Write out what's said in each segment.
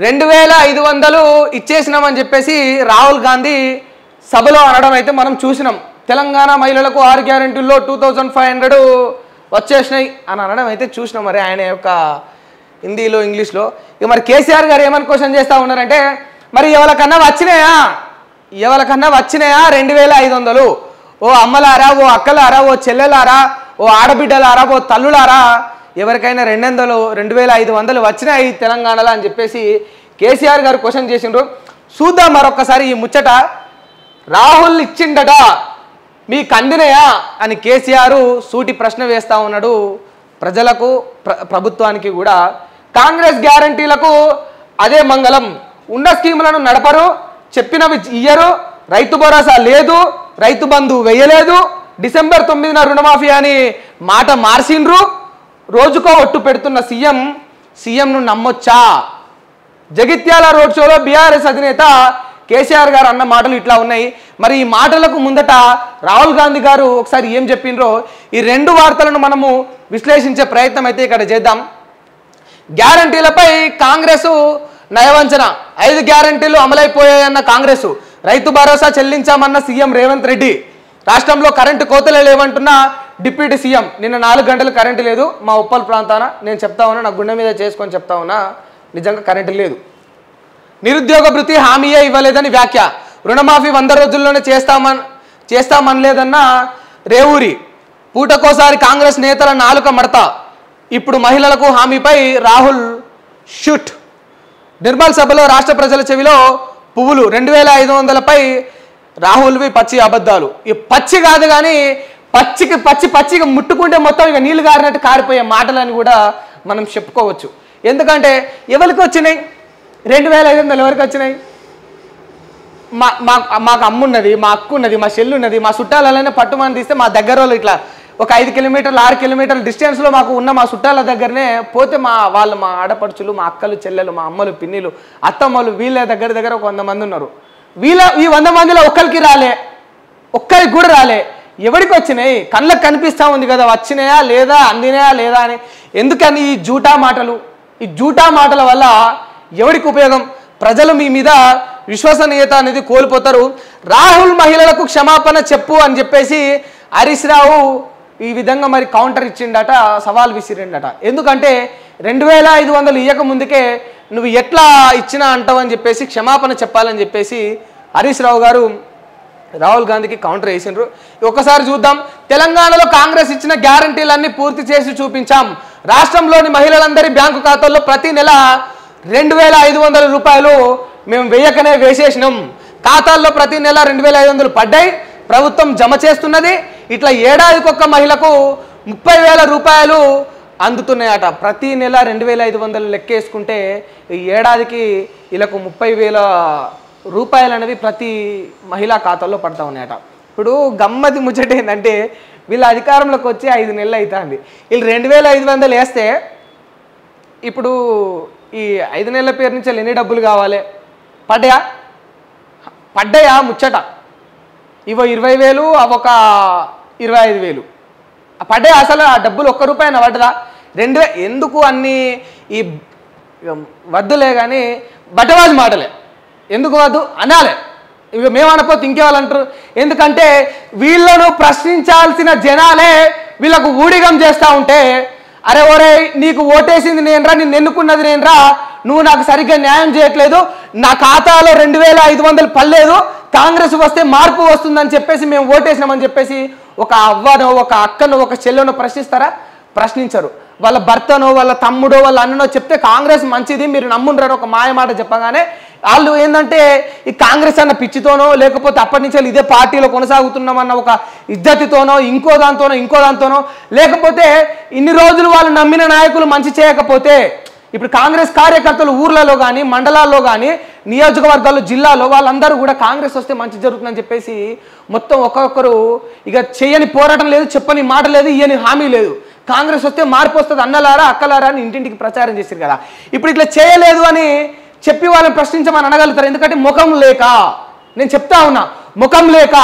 2500 ఇచ్చేసినామని చెప్పేసి రాహుల్ గాంధీ సభలో అనడం అయితే మనం చూసినాం. తెలంగాణ మహిళలకు 6 గ్యారెంటీల్లో 2500 వచ్చేసినాయి అని అనడం అయితే చూసినాం. మరి ఆయన యొక్క హిందీలో ఇంగ్లీష్లో. ఇక మరి కేసీఆర్ గారు ఏమని క్వశ్చన్ చేస్తూ ఉన్నారంటే, మరి ఎవరికన్నా వచ్చినాయా 2500? ఓ అమ్మలారా, ఓ అక్కలారా, ఓ చెల్లెలారా, ఓ ఆడబిడ్డలారా, ఓ తల్లులారా, ఎవరికైనా 2500 వచ్చినాయి తెలంగాణలో అని చెప్పేసి కేసీఆర్ గారు క్వశ్చన్ చేసిండ్రు. చూద్దాం మరొక్కసారి ఈ ముచ్చట. రాహుల్ ఇచ్చిండట, మీకు అందినయా అని కేసీఆర్ సూటి ప్రశ్న వేస్తూ ఉన్నాడు ప్రజలకు, ప్రభుత్వానికి కూడా. కాంగ్రెస్ గ్యారంటీలకు అదే మంగళం. ఉన్న స్కీములను నడపరు, చెప్పినవి ఇయ్యరు, రైతు భరోసా లేదు, రైతు బంధు వేయలేదు, డిసెంబర్ 9న రుణమాఫీ అని మాట మార్చిండ్రు, రోజుకో ఒట్టు పెడుతున్న సీఎంను నమ్మొచ్చా? జగిత్యాల రోడ్ షోలో బీఆర్ఎస్ అధినేత కేసీఆర్ గారు అన్న మాటలు ఇట్లా ఉన్నాయి. మరి ఈ మాటలకు ముందట రాహుల్ గాంధీ గారు ఒకసారి ఏం చెప్పిండ్రో ఈ రెండు వార్తలను మనము విశ్లేషించే ప్రయత్నం అయితే ఇక్కడ చేద్దాం. గ్యారంటీలపై కాంగ్రెస్ నయవంచన, 5 గ్యారంటీలు అమలైపోయాయన్న కాంగ్రెస్, రైతు భరోసా చెల్లించామన్న సీఎం రేవంత్ రెడ్డి, రాష్ట్రంలో కరెంటు కోతలే లేవంటున్న డిప్యూటీ సీఎం. నిన్న 4 గంటలు కరెంటు లేదు మా ఉప్పల్ ప్రాంతాన. నేను చెప్తా ఉన్నా, నా గుండె మీద చేసుకొని చెప్తా ఉన్నా, నిజంగా కరెంటు లేదు. నిరుద్యోగ భృతి హామీయే ఇవ్వలేదని వ్యాఖ్య, రుణమాఫీ 100 రోజుల్లోనే చేస్తామనలేదన్న రేవూరి, పూటకోసారి కాంగ్రెస్ నేతల నాలుక మడత, ఇప్పుడు మహిళలకు హామీపై రాహుల్ షూట్, నిర్మల్ సభలో రాష్ట్ర ప్రజల చెవిలో పువ్వులు, 2500పై రాహుల్వి పచ్చి అబద్ధాలు. ఈ పచ్చి కాదు కానీ పచ్చిగా ముట్టుకుంటే మొత్తం ఇక నీళ్ళు గారినట్టు కారిపోయే మాటలని కూడా మనం చెప్పుకోవచ్చు. ఎందుకంటే ఎవరికి వచ్చినాయి 2500? ఎవరికి వచ్చినాయి? మాకు అమ్మున్నది, మా అక్కు ఉన్నది, మా చెల్లు ఉన్నది, మా చుట్టాలనే పట్టుమని తీస్తే మా దగ్గర వాళ్ళు ఇట్లా ఒక 5 కిలోమీటర్లు 6 కిలోమీటర్ల డిస్టెన్స్లో మాకు ఉన్న మా చుట్టాల దగ్గరనే పోతే మా ఆడపడుచులు, మా అక్కలు, చెల్లెలు, మా అమ్మలు, పిన్నిలు, అత్తమ్మలు, వీళ్ళ దగ్గర ఒక 100 మంది ఉన్నారు. ఈ 100 మందిలో ఒక్కరికి రాలే, ఒక్కరికి కూడా రాలే. ఎవరికి వచ్చినాయి? కళ్ళకు కనిపిస్తూ ఉంది కదా వచ్చినాయా లేదా, అందినాయా లేదా అని. ఎందుకని ఈ జూటా మాటల వల్ల ఎవరికి ఉపయోగం? ప్రజలు మీ మీద విశ్వసనీయత అనేది కోల్పోతారు. రాహుల్ మహిళలకు క్షమాపణ చెప్పు అని చెప్పేసి హరీష్ రావు ఈ విధంగా మరి కౌంటర్ ఇచ్చిండట, సవాల్ విసిరిండట. ఎందుకంటే 2500 ఇయ్యక ముందుకే నువ్వు ఎట్లా ఇచ్చినా అంటావని చెప్పేసి క్షమాపణ చెప్పాలని చెప్పేసి హరీష్ రావు గారు రాహుల్ గాంధీకి కౌంటర్ వేసిండ్రు. ఒక్కసారి చూద్దాం. తెలంగాణలో కాంగ్రెస్ ఇచ్చిన గ్యారంటీలన్నీ పూర్తి చేసి చూపించాం, రాష్ట్రంలోని మహిళలందరి బ్యాంకు ఖాతాల్లో ప్రతి నెల 2500 రూపాయలు మేము వేయకనే వేసేసినాం, ఖాతాల్లో ప్రతి నెల 2500 పడ్డాయి, ప్రభుత్వం జమ చేస్తున్నది. ఇట్లా ఏడాదికొక్క మహిళకు 30,000 రూపాయలు అందుతున్నాయట. ప్రతి నెల 2500 లెక్కేసుకుంటే ఈ ఏడాదికి వీళ్ళకు 30,000 రూపాయలు అనేవి ప్రతి మహిళా ఖాతాల్లో పడతా ఉన్నాయట. ఇప్పుడు గమ్మతి ముచ్చట ఏంటంటే వీళ్ళ అధికారంలోకి వచ్చి 5 నెలలు అవుతుంది. వీళ్ళు 2500 వేస్తే ఇప్పుడు ఈ 5 నెలల పేరు నుంచి ఎన్ని డబ్బులు కావాలి? పడ్డాయా ముచ్చట? ఇవో 20,000, అవొక 25,000 పడ్డాయి. అసలు ఆ డబ్బులు ₹1 పడ్డదా? 2,000 ఎందుకు అన్నీ ఈ వద్దులే కానీ బట్టవాజు మాటలే. ఎందుకు వద్దు అనాలే, ఇక మేము అనపోతే ఇంకేవాళ్ళంటారు. ఎందుకంటే వీళ్ళను ప్రశ్నించాల్సిన జనాలే వీళ్ళకు ఊడిగం చేస్తూ ఉంటే, అరే ఒరే నీకు ఓటేసింది నేనురా, నిన్ను ఎన్నుకున్నది నేనురా, నువ్వు నాకు సరిగ్గా న్యాయం చేయట్లేదు, నా ఖాతాలో 2500 పడలేదు, కాంగ్రెస్ వస్తే మార్పు వస్తుందని చెప్పేసి మేము ఓటేసినామని చెప్పేసి ఒక అవ్వనో, ఒక అక్కనో, ఒక చెల్లెనో ప్రశ్నిస్తారా? ప్రశ్నించరు. వాళ్ళ భర్తనో, వాళ్ళ తమ్ముడో, వాళ్ళ అన్ననో చెప్తే కాంగ్రెస్ మంచిది మీరు నమ్ముండ్రని ఒక మాయమాట చెప్పగానే వాళ్ళు ఏంటంటే ఈ కాంగ్రెస్ అన్న పిచ్చితోనో, లేకపోతే అప్పటి నుంచి ఇదే పార్టీలో కొనసాగుతున్నామన్న ఒక ఇజ్జతితోనో, ఇంకో దాంతోనో, లేకపోతే ఇన్ని రోజులు వాళ్ళు నమ్మిన నాయకులు మంచి చేయకపోతే, ఇప్పుడు కాంగ్రెస్ కార్యకర్తలు ఊర్లలో కానీ, మండలాల్లో కానీ, నియోజకవర్గాల్లో, జిల్లాలో వాళ్ళందరూ కూడా కాంగ్రెస్ వస్తే మంచి జరుగుతుందని చెప్పేసి మొత్తం ఒక్కొక్కరు ఇక చేయని పోరాటం లేదు, చెప్పని మాట లేదు, ఇయ్యని హామీ లేదు. కాంగ్రెస్ వస్తే మార్పు వస్తుంది అన్నలారా, అక్కలారా అని ఇంటింటికి ప్రచారం చేశారు కదా. ఇప్పుడు ఇట్లా చేయలేదు అని చెప్పి వాళ్ళని ప్రశ్నించమని అనగలుగుతారు. ఎందుకంటే ముఖం లేక. నేను చెప్తా ఉన్నా, ముఖం లేక.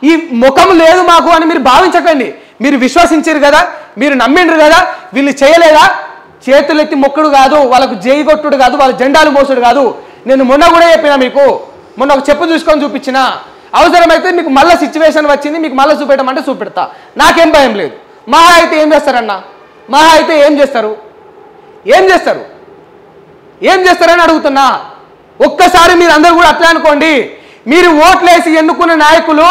ఈ ముఖం లేదు మాకు అని మీరు భావించకండి. మీరు విశ్వసించారు కదా, మీరు నమ్మిండ్రు కదా, వీళ్ళు చేయలేదా? చేతులెత్తి మొక్కుడు కాదు, వాళ్ళకు జై కొట్టుడు కాదు, వాళ్ళ జెండాలు మోసుడు కాదు. నేను మొన్న కూడా చెప్పినా మీకు, మొన్న ఒక చెప్పు చూసుకొని చూపించిన. అవసరమైతే మీకు మళ్ళీ సిచ్యువేషన్ వచ్చింది, మీకు మళ్ళీ చూపెట్టమంటే చూపెడతా, నాకేం భయం లేదు. మహా అయితే ఏం చేస్తారన్న, మహా అయితే ఏం చేస్తారు, ఏం చేస్తారు, ఏం చేస్తారని అడుగుతున్నా. ఒక్కసారి మీరు అందరూ కూడా అట్లా అనుకోండి. మీరు ఓట్లేసి ఎన్నుకున్న నాయకులు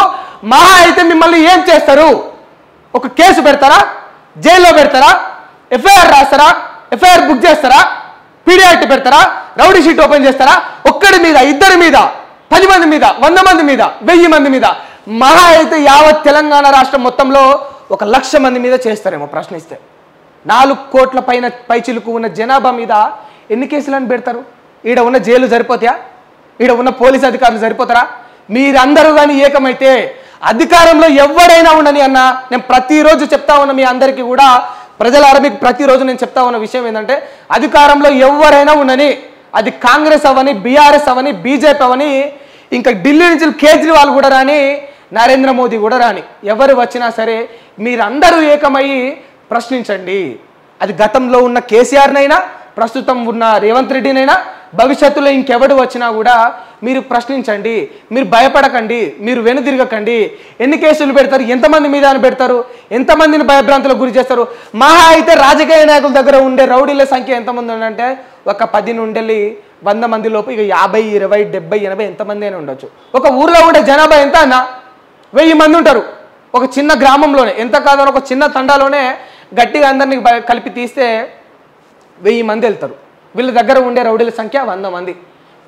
మహా అయితే మిమ్మల్ని ఏం చేస్తారు? ఒక కేసు పెడతారా, జైల్లో పెడతారా, ఎఫ్ఐఆర్ రాస్తారా, ఎఫ్ఐఆర్ బుక్ చేస్తారా, పీడియాక్ట్ పెడతారా, రౌడీ షీట్ ఓపెన్ చేస్తారా? ఒక్కడి మీద, ఇద్దరి మీద, 10 మంది మీద, 100 మంది మీద, 1000 మంది మీద, మహా అయితే యావత్ తెలంగాణ రాష్ట్రం మొత్తంలో 1,00,000 మంది మీద చేస్తారేమో ప్రశ్నిస్తే. 4 కోట్ల పైన పైచిలుకు ఉన్న జనాభా మీద ఎన్ని కేసులను పెడతారు? ఈడ ఉన్న జైలు సరిపోతాయా? ఈడ ఉన్న పోలీసు అధికారులు సరిపోతారా? మీరందరూ కానీ ఏకమైతే అధికారంలో ఎవరైనా ఉండని అన్న, నేను ప్రతిరోజు చెప్తా ఉన్నా మీ అందరికీ కూడా, ప్రజలారా మీకు ప్రతిరోజు నేను చెప్తా ఉన్న విషయం ఏంటంటే, అధికారంలో ఎవరైనా ఉండని, అది కాంగ్రెస్ అవని, బీఆర్ఎస్ అవని, బీజేపీ అవని, ఇంకా ఢిల్లీ నుంచి కేజ్రీవాల్ కూడా రాని, నరేంద్ర మోదీ కూడా రాని, ఎవరు వచ్చినా సరే మీరందరూ ఏకమయ్యి ప్రశ్నించండి. అది గతంలో ఉన్న కేసీఆర్నైనా, ప్రస్తుతం ఉన్న రేవంత్ రెడ్డినైనా, భవిష్యత్తులో ఇంకెవడు వచ్చినా కూడా మీరు ప్రశ్నించండి. మీరు భయపడకండి, మీరు వెనుదిరగకండి. ఎన్ని కేసులు పెడతారు, ఎంతమంది మీద అని పెడతారు, ఎంతమందిని భయభ్రాంతులకు గురి చేస్తారు? మహా అయితే రాజకీయ నాయకుల దగ్గర ఉండే రౌడీల సంఖ్య ఎంతమంది ఉందంటే, ఒక 10 నుండి 100 మంది లోపు, ఇక 50, 20, 70, 80 ఎంతమంది అయినా ఉండొచ్చు. ఒక ఊర్లో ఉండే జనాభా ఎంత అన్న? 1000 మంది ఉంటారు ఒక చిన్న గ్రామంలోనే. ఎంత కాదని ఒక చిన్న తండాలోనే గట్టిగా అందరినీ కలిపి తీస్తే 1000 మంది వెళ్తారు. వీళ్ళ దగ్గర ఉండే రౌడీల సంఖ్య 100 మంది.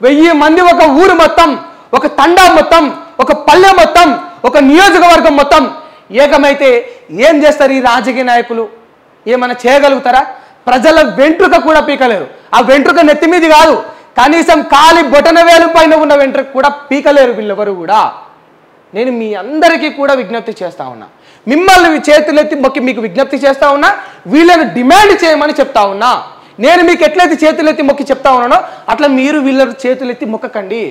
1000 మంది ఒక ఊరు మొత్తం, ఒక తండా మొత్తం, ఒక పల్లె మొత్తం, ఒక నియోజకవర్గం మొత్తం ఏకమైతే ఏం చేస్తారు ఈ రాజకీయ నాయకులు? ఏమైనా చేయగలుగుతారా? ప్రజల వెంట్రుక కూడా పీకలేరు. ఆ వెంట్రుక నెత్తి మీది కాదు, కనీసం కాలి బొటన వేలు పైన ఉన్న వెంట్రుక కూడా పీకలేరు వీళ్ళెవరు కూడా. నేను మీ అందరికీ కూడా విజ్ఞప్తి చేస్తా ఉన్నా, మిమ్మల్ని చేతులెత్తి మొక్కి మీకు విజ్ఞప్తి చేస్తా ఉన్నా, వీళ్ళని డిమాండ్ చేయమని చెప్తా ఉన్నా. నేను మీకు ఎట్లయితే చేతులెత్తి మొక్కి చెప్తా ఉన్నానో అట్లా మీరు వీళ్ళ చేతులెత్తి మొక్కకండి.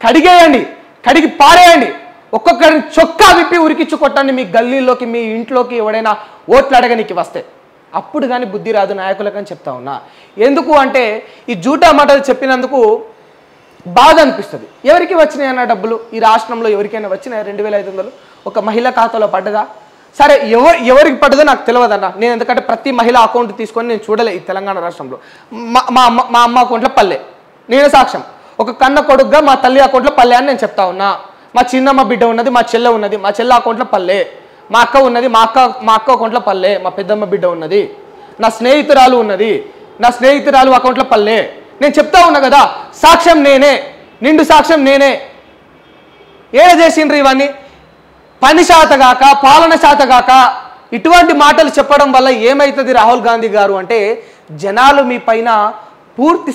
కడిగేయండి, కడిగి పారేయండి. ఒక్కొక్కరిని చొక్కా విప్పి ఉరికిచ్చు కొట్టండి మీ గల్లీలోకి, మీ ఇంట్లోకి ఎవడైనా ఓట్లు అడగనికి వస్తే. అప్పుడు కానీ బుద్ధి రాదు నాయకులకని చెప్తా ఉన్నా. ఎందుకు అంటే ఈ జూటా మాటలు చెప్పినందుకు బాధ అనిపిస్తుంది. ఎవరికి వచ్చినాయన్న డబ్బులు? ఈ రాష్ట్రంలో ఎవరికైనా వచ్చినాయి 2500 ఒక మహిళ ఖాతాలో పడ్డదా? సరే, ఎవరికి పడ్డదో నాకు తెలియదన్న. నేను ఎందుకంటే ప్రతి మహిళ అకౌంట్ తీసుకొని నేను చూడలే ఈ తెలంగాణ రాష్ట్రంలో. మా అమ్మ అకౌంట్లో పల్లె, నేను సాక్ష్యం. ఒక కన్న కొడుకుగా మా తల్లి అకౌంట్లో పల్లె అని నేను చెప్తా ఉన్నా. మా చిన్నమ్మ బిడ్డ ఉన్నది, మా చెల్లె ఉన్నది, మా చెల్లె అకౌంట్లో పల్లె. మా అక్క ఉన్నది, మా అక్క అకౌంట్లో పల్లె. మా పెద్దమ్మ బిడ్డ ఉన్నది, నా స్నేహితురాలు ఉన్నది, నా స్నేహితురాలు అకౌంట్లో పల్లె. నేను చెప్తా ఉన్నా కదా, సాక్ష్యం నేనే, నిండు సాక్ష్యం నేనే. ఏడ చేసిండ్రు ఇవన్నీ? పని శాతగాక, పాలన శాతగాక ఇటువంటి మాటలు చెప్పడం వల్ల ఏమవుతుంది రాహుల్ గాంధీ గారు అంటే, జనాలు మీ పైన పూర్తి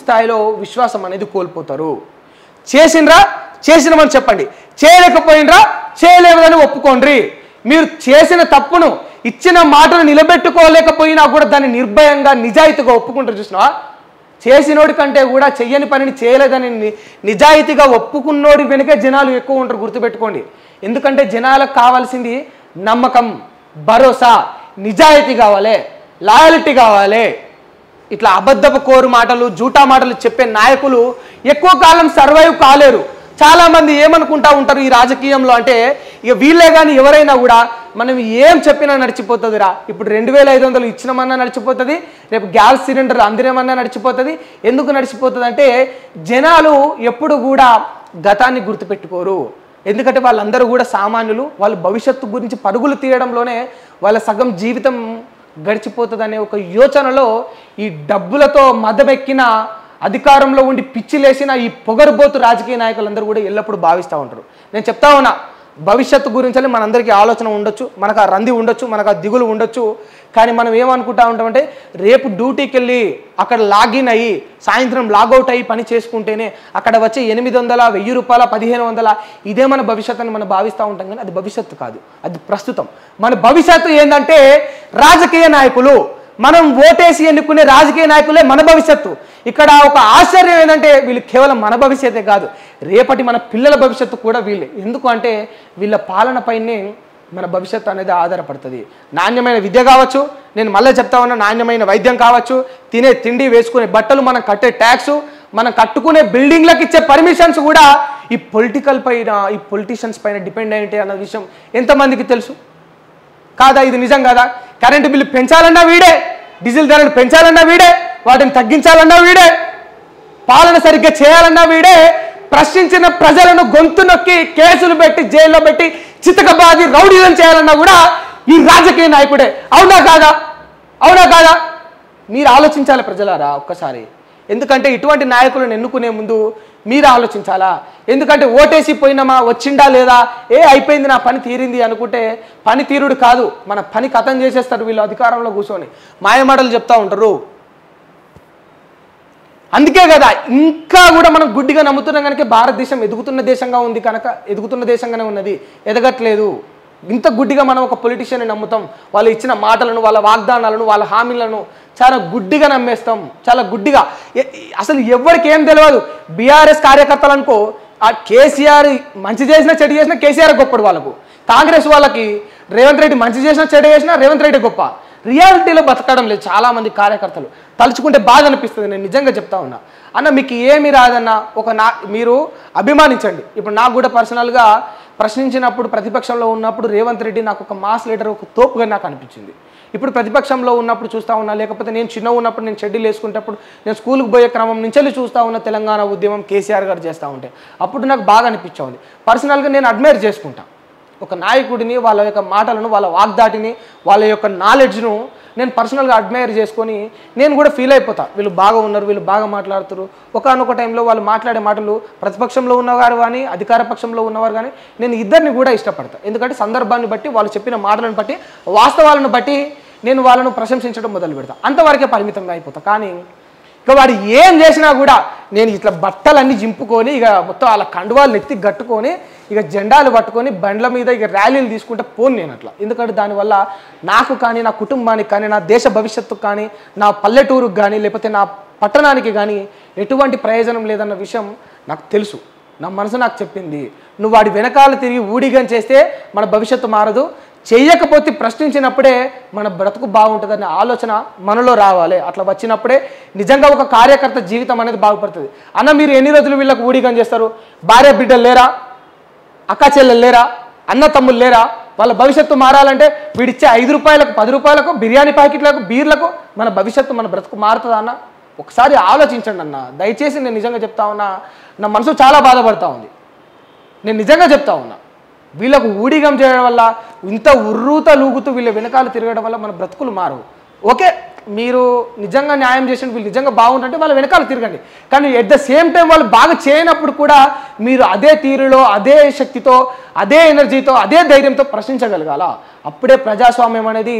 స్థాయిలో విశ్వాసం అనేది కోల్పోతారు. చేసినరా, చేసినామని చెప్పండి. చేయలేకపోయినరా, చేయలేదని ఒప్పుకోండి. మీరు చేసిన తప్పును, ఇచ్చిన మాటను నిలబెట్టుకోలేకపోయినా కూడా దాన్ని నిర్భయంగా, నిజాయితీగా ఒప్పుకుంటారు. చూసినావా? చేసినోడి కంటే కూడా చెయ్యని పనిని చేయలేదని నిజాయితీగా ఒప్పుకున్నోడి వెనుకే జనాలు ఎక్కువ ఉంటారు, గుర్తుపెట్టుకోండి. ఎందుకంటే జనాలకు కావాల్సింది నమ్మకం, భరోసా, నిజాయితీ కావాలి, లాయల్టీ కావాలి. ఇట్లా అబద్ధపు కోరు మాటలు, జూటా మాటలు చెప్పే నాయకులు ఎక్కువ కాలం సర్వైవ్ కాలేరు. చాలామంది ఏమనుకుంటా ఉంటారు ఈ రాజకీయంలో అంటే, ఇక వీళ్ళే కానీ ఎవరైనా కూడా మనం ఏం చెప్పినా నడిచిపోతుందిరా. ఇప్పుడు 2500 ఇచ్చినామన్నా నడిచిపోతుంది, రేపు గ్యాస్ సిలిండర్ అందినామన్నా నడిచిపోతుంది. ఎందుకు నడిచిపోతుంది అంటే, జనాలు ఎప్పుడు కూడా గతాన్ని గుర్తుపెట్టుకోరు. ఎందుకంటే వాళ్ళందరూ కూడా సామాన్యులు. వాళ్ళు భవిష్యత్తు గురించి పరుగులు తీయడంలోనే వాళ్ళ సగం జీవితం గడిచిపోతుందనే ఒక యోచనలో ఈ డబ్బులతో మదమెక్కిన, అధికారంలో ఉండి పిచ్చిలేసిన ఈ పొగరుబోతు రాజకీయ నాయకులందరూ కూడా ఎల్లప్పుడూ భావిస్తూ ఉంటారు. నేను చెప్తా ఉన్నా, భవిష్యత్తు గురించి మనందరికీ ఆలోచన ఉండొచ్చు, మనకు ఆ రంది ఉండొచ్చు, మనకు ఆ దిగులు ఉండొచ్చు. కానీ మనం ఏమనుకుంటా ఉంటామంటే, రేపు డ్యూటీకి వెళ్ళి అక్కడ లాగిన్ అయ్యి సాయంత్రం లాగౌట్ అయ్యి పని చేసుకుంటేనే అక్కడ వచ్చే 800, 1000 రూపాయల, 1500 ఇదే మన భవిష్యత్తు అని మనం భావిస్తూ ఉంటాం. కానీ అది భవిష్యత్తు కాదు, అది ప్రస్తుతం. మన భవిష్యత్తు ఏంటంటే రాజకీయ నాయకులు. మనం ఓటేసి ఎన్నుకునే రాజకీయ నాయకులే మన భవిష్యత్తు. ఇక్కడ ఒక ఆశ్చర్యం ఏంటంటే, వీళ్ళు కేవలం మన భవిష్యత్తే కాదు, రేపటి మన పిల్లల భవిష్యత్తు కూడా వీళ్ళే. ఎందుకు అంటే వీళ్ళ పాలన పైనే మన భవిష్యత్తు అనేది ఆధారపడుతుంది. నాణ్యమైన విద్య కావచ్చు, నేను మళ్ళీ చెప్తా ఉన్నా, నాణ్యమైన వైద్యం కావచ్చు, తినే తిండి, వేసుకునే బట్టలు, మనం కట్టే ట్యాక్స్, మనం కట్టుకునే బిల్డింగ్లకు ఇచ్చే పర్మిషన్స్ కూడా ఈ పొలిటికల్ పైన, ఈ పొలిటీషియన్స్ పైన డిపెండ్ అయ్యింటే అన్న విషయం ఎంతమందికి తెలుసు? కాదా? ఇది నిజం కాదా? కరెంటు బిల్లు పెంచాలన్నా వీడే, డీజిల్ ధరలు పెంచాలన్నా వీడే, వాటిని తగ్గించాలన్నా వీడే, పాలన సరిగ్గా చేయాలన్నా వీడే, ప్రశ్నించిన ప్రజలను గొంతు నొక్కి కేసులు పెట్టి జైల్లో పెట్టి చితకబాది రౌడీలను చేయాలన్నా కూడా ఈ రాజకీయ నాయకుడే. అవునా కాదా? అవునా కాదా? మీరు ఆలోచించాలి ప్రజలారా ఒక్కసారి. ఎందుకంటే ఇటువంటి నాయకులను ఎన్నుకునే ముందు మీరు ఆలోచించాలా? ఎందుకంటే ఓటేసి పోయినామా, వచ్చిండా లేదా, అయిపోయింది నా పని తీరింది అనుకుంటే పని తీరుడు కాదు, మన పని కథం చేసేస్తారు వీళ్ళు అధికారంలో కూర్చొని మాయమాటలు చెప్తా ఉంటారు. అందుకే కదా ఇంకా కూడా మనం గుడ్డిగా నమ్ముతున్నాం కనుక భారతదేశం ఎదుగుతున్న దేశంగా ఉంది, కనుక ఎదుగుతున్న దేశంగానే ఉన్నది, ఎదగట్లేదు. ఇంత గుడ్డిగా మనం ఒక పొలిటీషియన్ని నమ్ముతాం, వాళ్ళు ఇచ్చిన మాటలను, వాళ్ళ వాగ్దానాలను, వాళ్ళ హామీలను చాలా గుడ్డిగా నమ్మేస్తాం, చాలా గుడ్డిగా. అసలు ఎవరికి ఏం తెలియదు. బీఆర్ఎస్ కార్యకర్తలు అనుకో, ఆ కేసీఆర్ మంచి చేసినా చెడు చేసినా కేసీఆర్ గొప్పడు వాళ్ళకు. కాంగ్రెస్ వాళ్ళకి రేవంత్ రెడ్డి మంచి చేసినా చెడు చేసినా రేవంత్ రెడ్డి గొప్ప. రియాలిటీలో బతకడం లేదు చాలామంది కార్యకర్తలు. తలుచుకుంటే బాగా అనిపిస్తుంది. నేను నిజంగా చెప్తా ఉన్నా అన్న, మీకు ఏమీ రాదన్న మీరు అభిమానించండి. ఇప్పుడు నాకు కూడా పర్సనల్గా ప్రశ్నించినప్పుడు, ప్రతిపక్షంలో ఉన్నప్పుడు రేవంత్ రెడ్డి నాకు ఒక మాస్ లీడర్, ఒక తోపుగా నాకు అనిపించింది. ఇప్పుడు ప్రతిపక్షంలో ఉన్నప్పుడు చూస్తూ ఉన్నా, లేకపోతే నేను చిన్న ఉన్నప్పుడు, నేను షెడ్యూల్ వేసుకునేటప్పుడు, నేను స్కూల్కి పోయే క్రమం నుంచి చూస్తూ ఉన్న తెలంగాణ ఉద్యమం కేసీఆర్ గారు చేస్తూ ఉంటే అప్పుడు నాకు బాగా అనిపించింది. పర్సనల్గా నేను అడ్మైర్ చేసుకుంటా ఒక నాయకుడిని, వాళ్ళ యొక్క మాటలను, వాళ్ళ వాగ్దాటిని, వాళ్ళ యొక్క నాలెడ్జ్ను నేను పర్సనల్గా అడ్మైర్ చేసుకొని నేను కూడా ఫీల్ అయిపోతా, వీళ్ళు బాగా ఉన్నారు, వీళ్ళు బాగా మాట్లాడుతారు. ఒకనొక టైంలో వాళ్ళు మాట్లాడే మాటలు ప్రతిపక్షంలో ఉన్నవారు కానీ, అధికార పక్షంలో ఉన్నవారు కానీ, నేను ఇద్దరిని కూడా ఇష్టపడతా. ఎందుకంటే సందర్భాన్ని బట్టి, వాళ్ళు చెప్పిన మాటలను బట్టి, వాస్తవాలను బట్టి నేను వాళ్ళను ప్రశంసించడం మొదలు పెడతా. అంతవరకే పరిమితంగా అయిపోతా. కానీ ఇక వాడు ఏం చేసినా కూడా నేను ఇట్లా బట్టలన్నీ జింపుకొని, ఇక మొత్తం వాళ్ళ కండువాలు నెత్తి కట్టుకొని, ఇక జెండాలు పట్టుకొని బండ్ల మీద ఇక ర్యాలీలు తీసుకుంటే పోను నేను అట్లా. ఎందుకంటే దానివల్ల నాకు కానీ, నా కుటుంబానికి కానీ, నా దేశ భవిష్యత్తుకు కానీ, నా పల్లెటూరుకు కానీ, లేకపోతే నా పట్టణానికి కానీ ఎటువంటి ప్రయోజనం లేదన్న విషయం నాకు తెలుసు. నా మనసు నాకు చెప్పింది. నువ్వు వాడి వెనకాల తిరిగి ఊడిగం చేస్తే మన భవిష్యత్తు మారదు, చేయకపోతే ప్రశ్నించినప్పుడే మన బ్రతుకు బాగుంటుందనే ఆలోచన మనలో రావాలి. అట్లా వచ్చినప్పుడే నిజంగా ఒక కార్యకర్త జీవితం అనేది బాగుపడుతుంది. అన్న, మీరు ఎన్ని రోజులు వీళ్ళకు ఊడిగం చేస్తారు? భార్య బిడ్డలు లేరా? అక్క చెల్లెలు లేరా? అన్న తమ్ముళ్ళు లేరా? వాళ్ళ భవిష్యత్తు మారాలంటే వీడిచ్చే 5 రూపాయలకు, 10 రూపాయలకు, బిర్యానీ ప్యాకెట్లకు, బీర్లకు మన భవిష్యత్తు, మన బ్రతుకు మారుతుందా అన్న? ఒకసారి ఆలోచించండి అన్న, దయచేసి. నేను నిజంగా చెప్తా ఉన్నా, నా మనసు చాలా బాధపడతా ఉంది. నేను నిజంగా చెప్తా ఉన్నా, వీళ్ళకు ఊడిగం చేయడం వల్ల, ఇంత ఉర్రూత లూగుతూ వీళ్ళ వెనకాల తిరగడం వల్ల మన బ్రతుకులు మారవు. ఓకే, మీరు నిజంగా న్యాయం చేసిన, వీళ్ళు నిజంగా బాగుంటుంటే వాళ్ళ వెనకాల తిరగండి. కానీ ఎట్ ద సేమ్ టైం వాళ్ళు బాగా చేయనప్పుడు కూడా మీరు అదే తీరులో, అదే శక్తితో, అదే ఎనర్జీతో, అదే ధైర్యంతో ప్రశ్నించగలగాల. అప్పుడే ప్రజాస్వామ్యం అనేది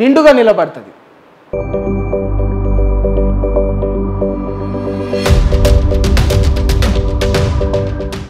నిండుగా నిలబడుతుంది.